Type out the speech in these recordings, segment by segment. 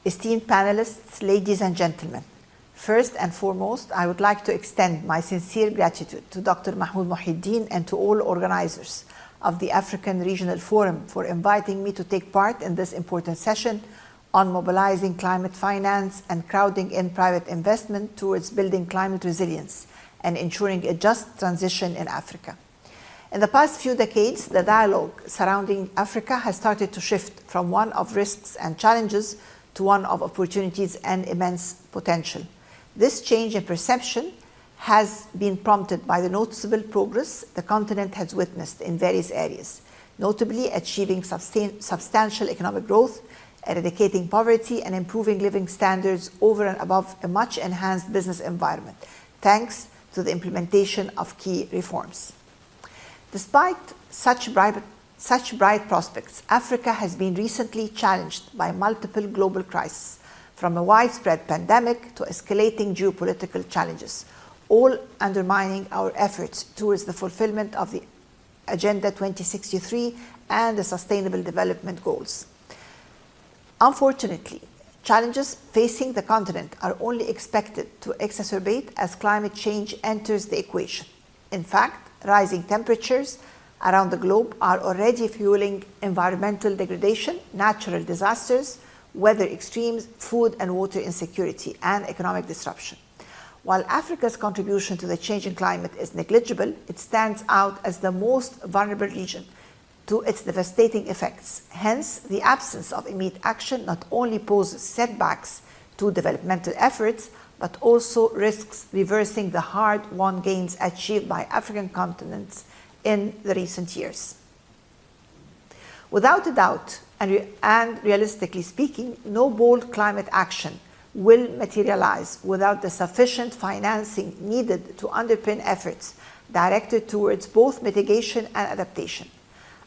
Esteemed panelists, ladies and gentlemen, first and foremost, I would like to extend my sincere gratitude to Dr. Mahmoud Mohieddin and to all organizers of the African Regional Forum for inviting me to take part in this important session on mobilizing climate finance and crowding in private investment towards building climate resilience and ensuring a just transition in Africa. In the past few decades, the dialogue surrounding Africa has started to shift from one of risks and challenges to one of opportunities and immense potential. This change in perception has been prompted by the noticeable progress the continent has witnessed in various areas, notably achieving substantial economic growth, eradicating poverty, and improving living standards over and above a much enhanced business environment, thanks to the implementation of key reforms. Despite such bright prospects, Africa has been recently challenged by multiple global crises, from a widespread pandemic to escalating geopolitical challenges, all undermining our efforts towards the fulfillment of the Agenda 2063 and the Sustainable Development Goals. Unfortunately, challenges facing the continent are only expected to exacerbate as climate change enters the equation. In fact, rising temperatures around the globe are already fueling environmental degradation, natural disasters, weather extremes, food and water insecurity, and economic disruption. While Africa's contribution to the changing climate is negligible, it stands out as the most vulnerable region to its devastating effects. Hence, the absence of immediate action not only poses setbacks to developmental efforts, but also risks reversing the hard-won gains achieved by African continents in the recent years. Without a doubt, and realistically speaking, no bold climate action will materialize without the sufficient financing needed to underpin efforts directed towards both mitigation and adaptation.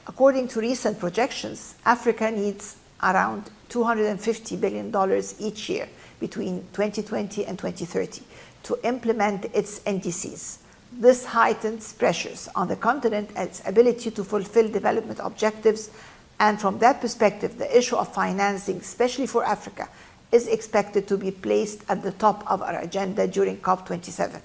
According to recent projections, Africa needs around $250 billion each year between 2020 and 2030 to implement its NDCs. This heightens pressures on the continent and its ability to fulfill development objectives, and from that perspective, the issue of financing, especially for Africa, is expected to be placed at the top of our agenda during COP27.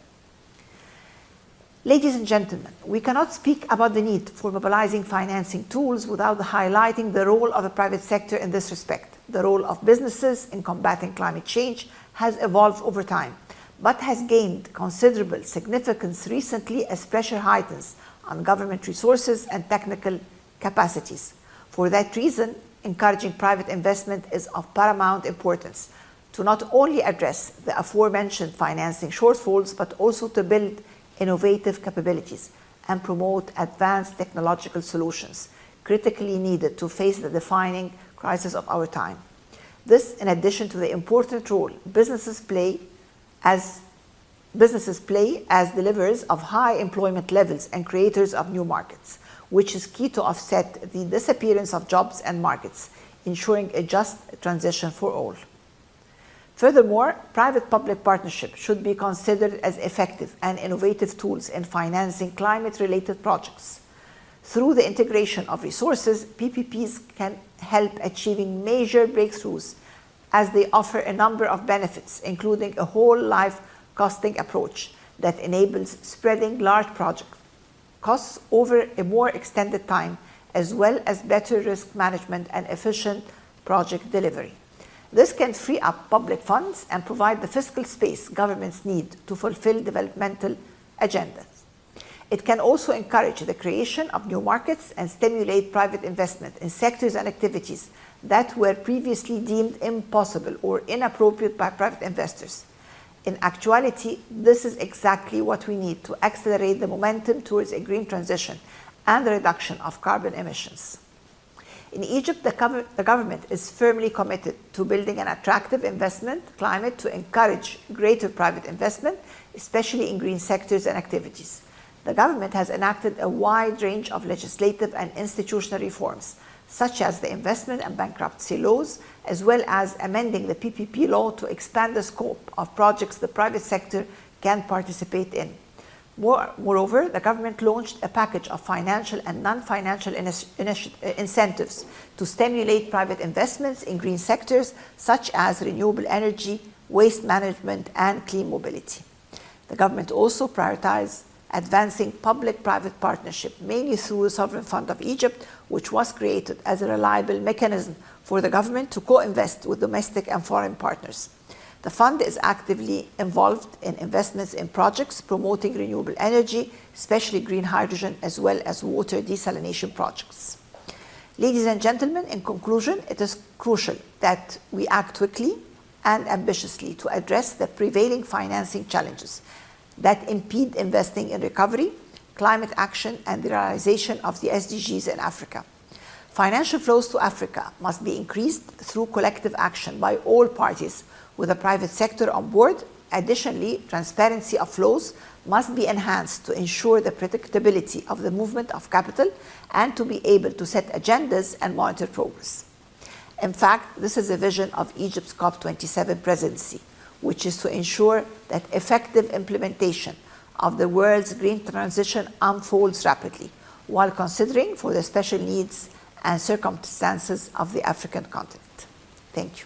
Ladies and gentlemen, we cannot speak about the need for mobilizing financing tools without highlighting the role of the private sector in this respect. The role of businesses in combating climate change has evolved over time, but has gained considerable significance recently as pressure heightens on government resources and technical capacities. For that reason, encouraging private investment is of paramount importance to not only address the aforementioned financing shortfalls, but also to build innovative capabilities and promote advanced technological solutions critically needed to face the defining crisis of our time. This, in addition to the important role businesses play as deliverers of high employment levels and creators of new markets, which is key to offset the disappearance of jobs and markets, ensuring a just transition for all. Furthermore, private-public partnerships should be considered as effective and innovative tools in financing climate-related projects. Through the integration of resources, PPPs can help achieving major breakthroughs as they offer a number of benefits, including a whole-life costing approach that enables spreading large project costs over a more extended time, as well as better risk management and efficient project delivery. This can free up public funds and provide the fiscal space governments need to fulfill developmental agendas. It can also encourage the creation of new markets and stimulate private investment in sectors and activities that were previously deemed impossible or inappropriate by private investors. In actuality, this is exactly what we need to accelerate the momentum towards a green transition and the reduction of carbon emissions. In Egypt, the government is firmly committed to building an attractive investment climate to encourage greater private investment, especially in green sectors and activities. The government has enacted a wide range of legislative and institutional reforms, such as the investment and bankruptcy laws, as well as amending the PPP law to expand the scope of projects the private sector can participate in. Moreover, the government launched a package of financial and non-financial incentives to stimulate private investments in green sectors such as renewable energy, waste management, and clean mobility. The government also prioritized advancing public-private partnership, mainly through the Sovereign Fund of Egypt, which was created as a reliable mechanism for the government to co-invest with domestic and foreign partners. The fund is actively involved in investments in projects promoting renewable energy, especially green hydrogen, as well as water desalination projects. Ladies and gentlemen, in conclusion, it is crucial that we act quickly and ambitiously to address the prevailing financing challenges that impede investing in recovery, climate action, and the realization of the SDGs in Africa. Financial flows to Africa must be increased through collective action by all parties, with the private sector on board. Additionally, transparency of flows must be enhanced to ensure the predictability of the movement of capital and to be able to set agendas and monitor progress. In fact, this is a vision of Egypt's COP27 presidency, which is to ensure that effective implementation of the world's green transition unfolds rapidly, while considering for the special needs and circumstances of the African continent. Thank you.